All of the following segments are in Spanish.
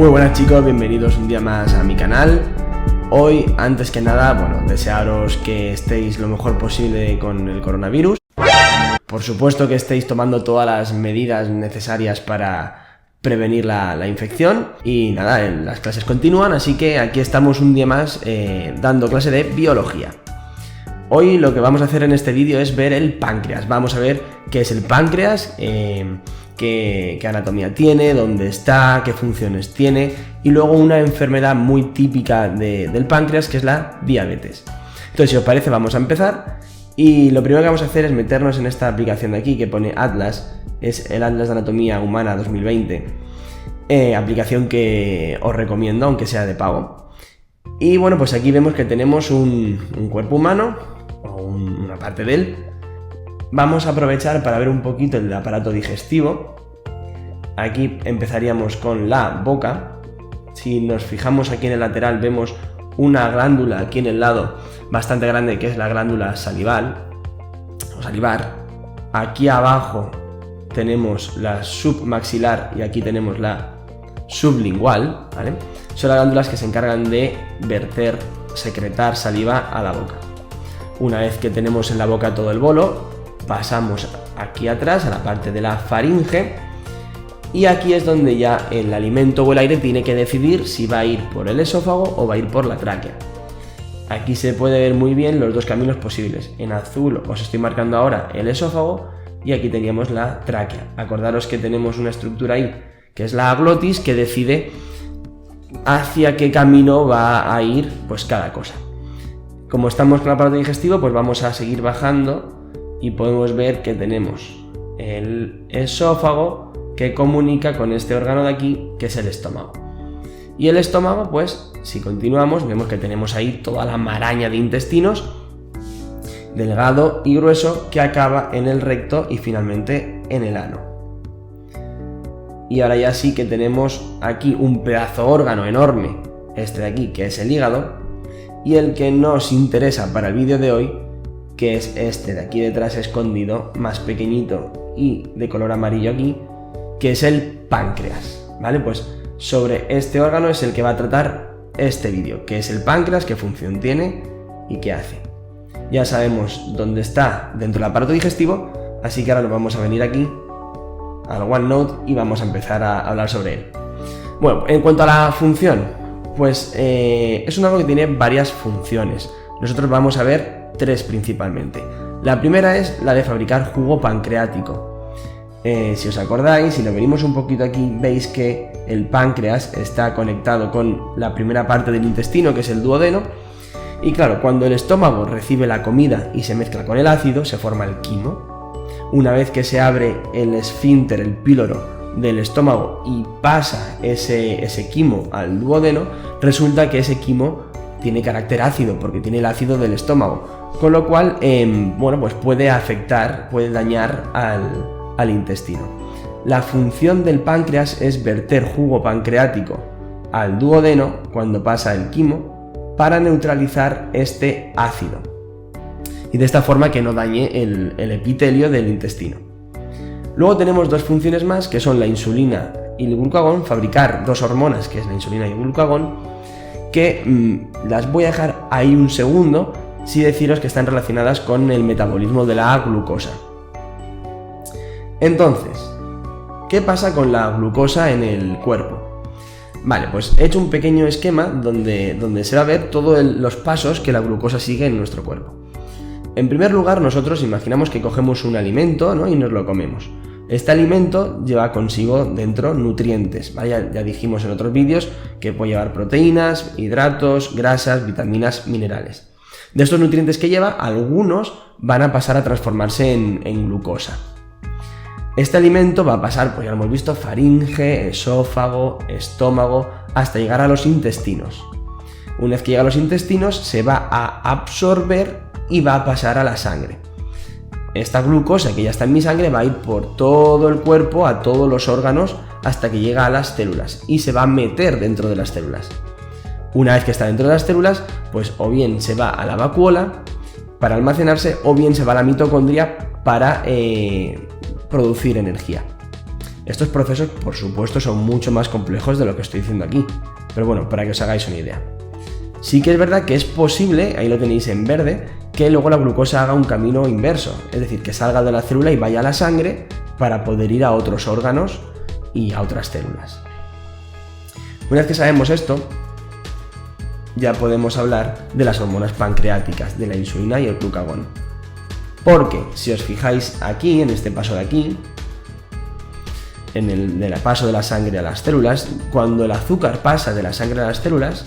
Muy buenas chicos, bienvenidos un día más a mi canal. Hoy, antes que nada, desearos que estéis lo mejor posible con el coronavirus. Por supuesto que estéis tomando todas las medidas necesarias para prevenir la infección. Y nada, las clases continúan, así que aquí estamos un día más dando clase de biología. Hoy lo que vamos a hacer en este vídeo es ver el páncreas. Vamos a ver qué es el páncreas, qué anatomía tiene, dónde está, qué funciones tiene y luego una enfermedad muy típica del páncreas, que es la diabetes. Entonces, si os parece, vamos a empezar y lo primero que vamos a hacer es meternos en esta aplicación de aquí que pone Atlas, es el Atlas de Anatomía Humana 2020, aplicación que os recomiendo aunque sea de pago. Y bueno, pues aquí vemos que tenemos un cuerpo humano, o una parte de él. Vamos a aprovechar para ver un poquito el aparato digestivo. Aquí empezaríamos con la boca. Si nos fijamos aquí en el lateral vemos una glándula aquí en el lado bastante grande, que es la glándula salival o salivar. Aquí abajo tenemos la submaxilar y aquí tenemos la sublingual, ¿vale? Son las glándulas que se encargan de verter, secretar saliva a la boca. Una vez que tenemos en la boca todo el bolo, pasamos aquí atrás a la parte de la faringe y aquí es donde ya el alimento o el aire tiene que decidir si va a ir por el esófago o va a ir por la tráquea. Aquí se puede ver muy bien los dos caminos posibles. En azul os estoy marcando ahora el esófago y aquí teníamos la tráquea. Acordaros que tenemos una estructura ahí que es la glotis, que decide hacia qué camino va a ir pues cada cosa. Como estamos con el aparato digestivo, pues vamos a seguir bajando y podemos ver que tenemos el esófago que comunica con este órgano de aquí, que es el estómago. Y el estómago, pues si continuamos, vemos que tenemos ahí toda la maraña de intestinos, delgado y grueso, que acaba en el recto y finalmente en el ano. Y ahora ya sí que tenemos aquí un pedazo órgano enorme, este de aquí, que es el hígado, y el que nos interesa para el vídeo de hoy, que es este de aquí detrás escondido, más pequeñito y de color amarillo aquí, que es el páncreas, ¿vale? Pues sobre este órgano es el que va a tratar este vídeo, que es el páncreas, qué función tiene y qué hace. Ya sabemos dónde está dentro del aparato digestivo, así que ahora nos vamos a venir aquí al OneNote y vamos a empezar a hablar sobre él. Bueno, en cuanto a la función, pues es un órgano que tiene varias funciones. Nosotros vamos a ver tres principalmente. La primera es la de fabricar jugo pancreático. Si os acordáis, si lo venimos un poquito aquí, veis que el páncreas está conectado con la primera parte del intestino, que es el duodeno, y claro, cuando el estómago recibe la comida y se mezcla con el ácido, se forma el quimo. Una vez que se abre el esfínter, el píloro del estómago y pasa ese quimo al duodeno, resulta que ese quimo tiene carácter ácido porque tiene el ácido del estómago, con lo cual pues puede afectar, puede dañar al intestino. La función del páncreas es verter jugo pancreático al duodeno cuando pasa el quimo para neutralizar este ácido y de esta forma que no dañe el epitelio del intestino. Luego tenemos dos funciones más, que son la insulina y el glucagón, fabricar dos hormonas, que es la insulina y el glucagón, que las voy a dejar ahí un segundo, si deciros que están relacionadas con el metabolismo de la glucosa. Entonces, ¿qué pasa con la glucosa en el cuerpo? Vale, pues he hecho un pequeño esquema donde se va a ver todos los pasos que la glucosa sigue en nuestro cuerpo. En primer lugar, nosotros imaginamos que cogemos un alimento, ¿no? Y nos lo comemos. Este alimento lleva consigo dentro nutrientes, ¿vale? Ya dijimos en otros vídeos que puede llevar proteínas, hidratos, grasas, vitaminas, minerales. De estos nutrientes que lleva, algunos van a pasar a transformarse en glucosa. Este alimento va a pasar, pues ya lo hemos visto, faringe, esófago, estómago, hasta llegar a los intestinos. Una vez que llega a los intestinos, se va a absorber y va a pasar a la sangre. Esta glucosa que ya está en mi sangre va a ir por todo el cuerpo, a todos los órganos, hasta que llega a las células y se va a meter dentro de las células. Una vez que está dentro de las células, pues o bien se va a la vacuola para almacenarse o bien se va a la mitocondria para producir energía. Estos procesos, por supuesto, son mucho más complejos de lo que estoy diciendo aquí, pero bueno, para que os hagáis una idea. Sí que es verdad que es posible, ahí lo tenéis en verde, que luego la glucosa haga un camino inverso, es decir, que salga de la célula y vaya a la sangre para poder ir a otros órganos y a otras células. Una vez que sabemos esto, ya podemos hablar de las hormonas pancreáticas, de la insulina y el glucagón. Porque si os fijáis aquí, en este paso de aquí, en el paso de la sangre a las células, cuando el azúcar pasa de la sangre a las células,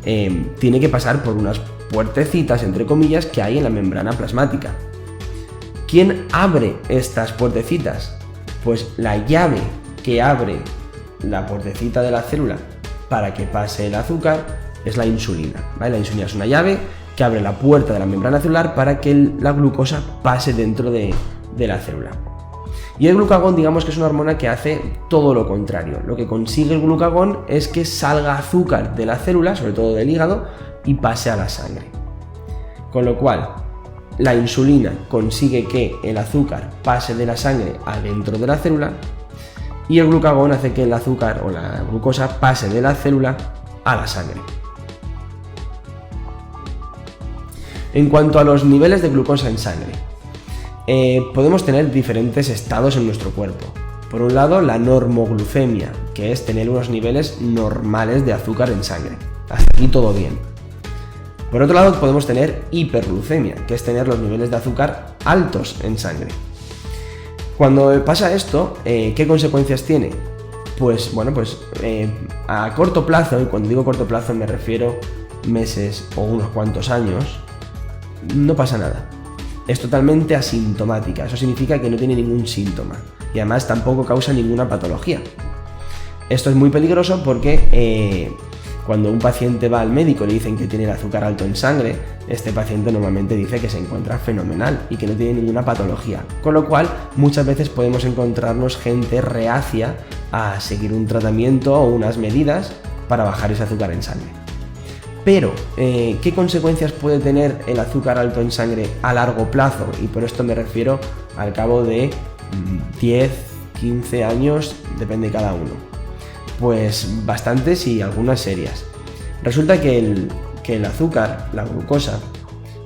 tiene que pasar por unas puertecitas, entre comillas, que hay en la membrana plasmática. ¿Quién abre estas puertecitas? Pues la llave que abre la puertecita de la célula para que pase el azúcar es la insulina, ¿vale? La insulina es una llave que abre la puerta de la membrana celular para que la glucosa pase dentro de la célula. Y el glucagón, digamos que es una hormona que hace todo lo contrario. Lo que consigue el glucagón es que salga azúcar de la célula, sobre todo del hígado, y pase a la sangre. Con lo cual, la insulina consigue que el azúcar pase de la sangre adentro de la célula, y el glucagón hace que el azúcar o la glucosa pase de la célula a la sangre. En cuanto a los niveles de glucosa en sangre, podemos tener diferentes estados en nuestro cuerpo. Por un lado, la normoglucemia, que es tener unos niveles normales de azúcar en sangre. Hasta aquí todo bien. Por otro lado, podemos tener hiperglucemia, que es tener los niveles de azúcar altos en sangre. Cuando pasa esto, ¿qué consecuencias tiene? Pues bueno, a corto plazo, y cuando digo corto plazo me refiero meses o unos cuantos años, no pasa nada. Es totalmente asintomática, eso significa que no tiene ningún síntoma y además tampoco causa ninguna patología. Esto es muy peligroso porque cuando un paciente va al médico y le dicen que tiene el azúcar alto en sangre, este paciente normalmente dice que se encuentra fenomenal y que no tiene ninguna patología, con lo cual muchas veces podemos encontrarnos gente reacia a seguir un tratamiento o unas medidas para bajar ese azúcar en sangre. Pero, ¿qué consecuencias puede tener el azúcar alto en sangre a largo plazo? Y por esto me refiero al cabo de 10, 15 años, depende de cada uno. Pues bastantes y algunas serias. Resulta que el azúcar, la glucosa,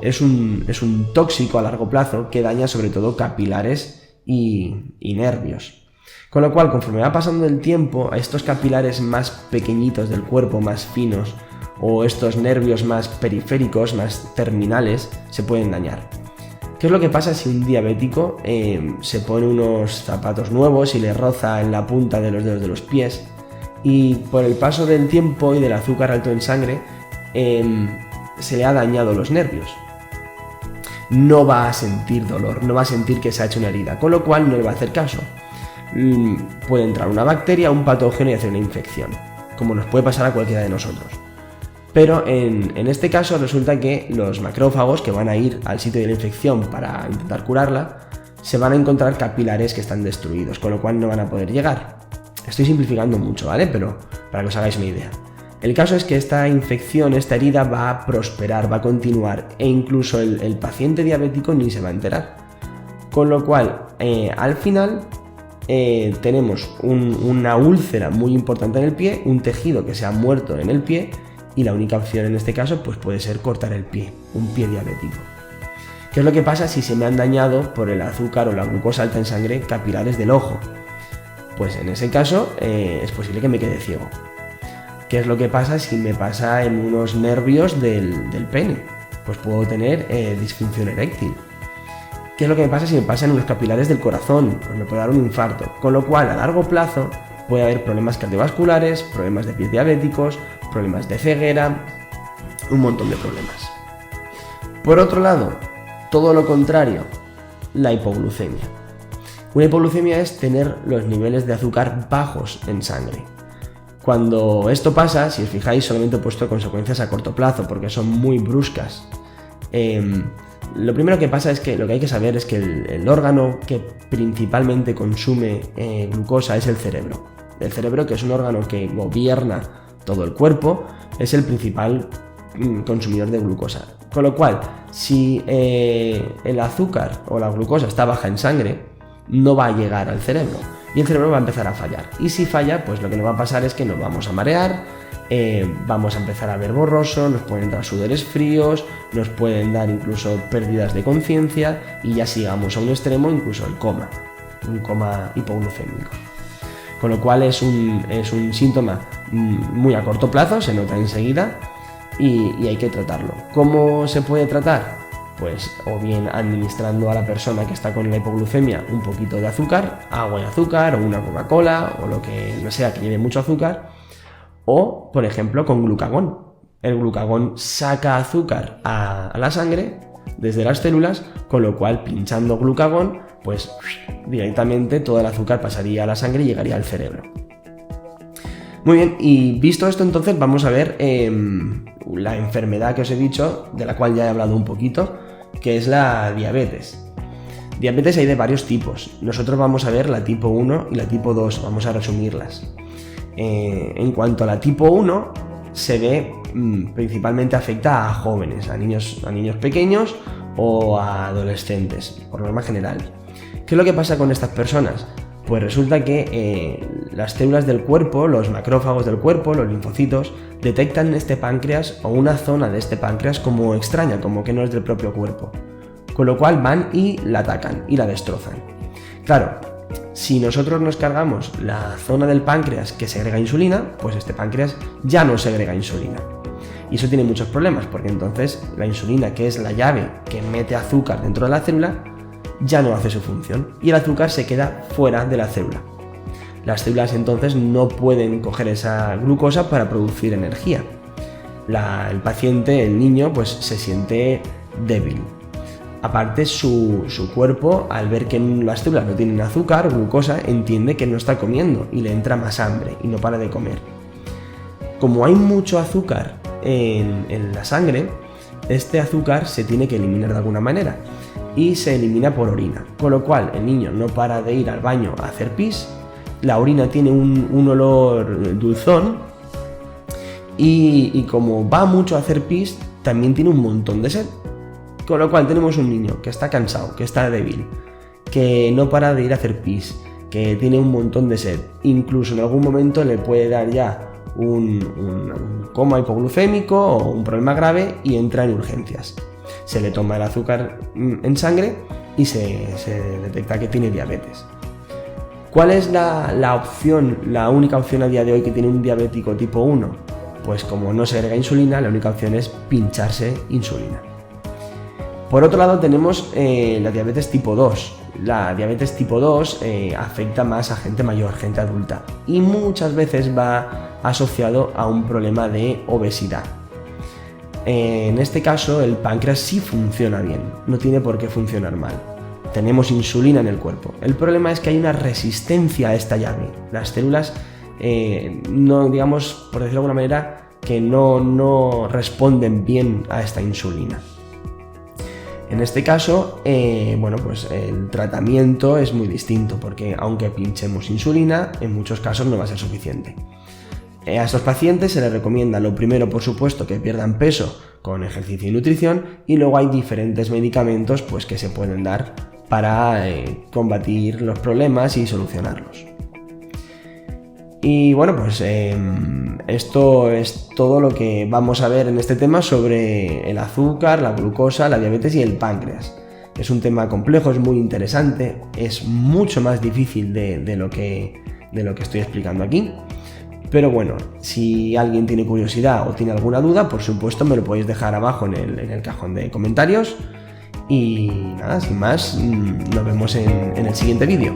es un tóxico a largo plazo que daña sobre todo capilares y nervios. Con lo cual, conforme va pasando el tiempo, a estos capilares más pequeñitos del cuerpo, más finos, o estos nervios más periféricos, más terminales, se pueden dañar. ¿Qué es lo que pasa si un diabético se pone unos zapatos nuevos y le roza en la punta de los dedos de los pies y por el paso del tiempo y del azúcar alto en sangre se le ha dañado los nervios? No va a sentir dolor, no va a sentir que se ha hecho una herida, con lo cual no le va a hacer caso. Puede entrar una bacteria, un patógeno y hacer una infección, como nos puede pasar a cualquiera de nosotros. Pero en este caso resulta que los macrófagos que van a ir al sitio de la infección para intentar curarla, se van a encontrar capilares que están destruidos, con lo cual no van a poder llegar. Estoy simplificando mucho, ¿vale? Pero para que os hagáis una idea. El caso es que esta infección, esta herida va a prosperar, va a continuar e incluso el paciente diabético ni se va a enterar. Con lo cual, al final tenemos una úlcera muy importante en el pie, un tejido que se ha muerto en el pie y la única opción en este caso pues puede ser cortar el pie, un pie diabético. ¿Qué es lo que pasa si se me han dañado por el azúcar o la glucosa alta en sangre capilares del ojo? Pues en ese caso es posible que me quede ciego. ¿Qué es lo que pasa si me pasa en unos nervios del pene? Pues puedo tener disfunción eréctil. ¿Qué es lo que me pasa si me pasa en unos capilares del corazón? Pues me puede dar un infarto. Con lo cual, a largo plazo, puede haber problemas cardiovasculares, problemas de pies diabéticos, problemas de ceguera, un montón de problemas. Por otro lado, todo lo contrario, la hipoglucemia. Una hipoglucemia es tener los niveles de azúcar bajos en sangre. Cuando esto pasa, si os fijáis, solamente he puesto consecuencias a corto plazo porque son muy bruscas. Lo primero que pasa es que lo que hay que saber es que el órgano que principalmente consume glucosa es el cerebro. El cerebro, que es un órgano que gobierna todo el cuerpo, es el principal consumidor de glucosa. Con lo cual, si el azúcar o la glucosa está baja en sangre, no va a llegar al cerebro. y el cerebro va a empezar a fallar. Y si falla, pues lo que nos va a pasar es que nos vamos a marear, vamos a empezar a ver borroso, nos pueden entrar sudores fríos, nos pueden dar incluso pérdidas de conciencia y ya sigamos a un extremo, incluso el coma, un coma hipoglucémico. Con lo cual es un síntoma muy a corto plazo, se nota enseguida y hay que tratarlo. ¿Cómo se puede tratar? Pues o bien administrando a la persona que está con la hipoglucemia un poquito de azúcar, agua y azúcar o una Coca-Cola o lo que sea que lleve mucho azúcar, o por ejemplo con glucagón. El glucagón saca azúcar a la sangre desde las células, con lo cual pinchando glucagón pues directamente todo el azúcar pasaría a la sangre y llegaría al cerebro. Muy bien, y visto esto entonces vamos a ver la enfermedad que os he dicho, de la cual ya he hablado un poquito, que es la diabetes. Diabetes hay de varios tipos. Nosotros vamos a ver la tipo 1 y la tipo 2, vamos a resumirlas. En cuanto a la tipo 1, se ve principalmente afecta a jóvenes, a niños pequeños o a adolescentes, por norma general. ¿Qué es lo que pasa con estas personas? Pues resulta que las células del cuerpo, los macrófagos del cuerpo, los linfocitos, detectan este páncreas o una zona de este páncreas como extraña, como que no es del propio cuerpo. Con lo cual van y la atacan y la destrozan. Claro, si nosotros nos cargamos la zona del páncreas que segrega insulina, pues este páncreas ya no segrega insulina. Y eso tiene muchos problemas, porque entonces la insulina, que es la llave que mete azúcar dentro de la célula, ya no hace su función y el azúcar se queda fuera de la célula. Las células entonces no pueden coger esa glucosa para producir energía. El paciente, el niño, pues se siente débil. Aparte, su cuerpo, al ver que las células no tienen azúcar o glucosa, entiende que no está comiendo y le entra más hambre y no para de comer. Como hay mucho azúcar en la sangre, este azúcar se tiene que eliminar de alguna manera y se elimina por orina, con lo cual el niño no para de ir al baño a hacer pis, la orina tiene un olor dulzón y como va mucho a hacer pis, también tiene un montón de sed. Con lo cual tenemos un niño que está cansado, que está débil, que no para de ir a hacer pis, que tiene un montón de sed. Incluso en algún momento le puede dar ya un coma hipoglucémico o un problema grave y entra en urgencias. Se le toma el azúcar en sangre y se detecta que tiene diabetes. ¿Cuál es la opción, la única opción a día de hoy que tiene un diabético tipo 1? Pues como no segrega insulina, la única opción es pincharse insulina. Por otro lado tenemos la diabetes tipo 2. La diabetes tipo 2 afecta más a gente mayor, gente adulta, y muchas veces va asociado a un problema de obesidad. En este caso el páncreas sí funciona bien, no tiene por qué funcionar mal. Tenemos insulina en el cuerpo. El problema es que hay una resistencia a esta llave. Las células, no, digamos, por decirlo de alguna manera, que no responden bien a esta insulina. En este caso, pues el tratamiento es muy distinto, porque aunque pinchemos insulina, en muchos casos no va a ser suficiente. A estos pacientes se les recomienda lo primero, por supuesto, que pierdan peso con ejercicio y nutrición, y luego hay diferentes medicamentos pues, que se pueden dar para combatir los problemas y solucionarlos. Y bueno, pues esto es todo lo que vamos a ver en este tema sobre el azúcar, la glucosa, la diabetes y el páncreas. Es un tema complejo, es muy interesante, es mucho más difícil de lo que estoy explicando aquí. Pero bueno, si alguien tiene curiosidad o tiene alguna duda, por supuesto me lo podéis dejar abajo en el cajón de comentarios. Y nada, sin más, nos vemos en el siguiente vídeo.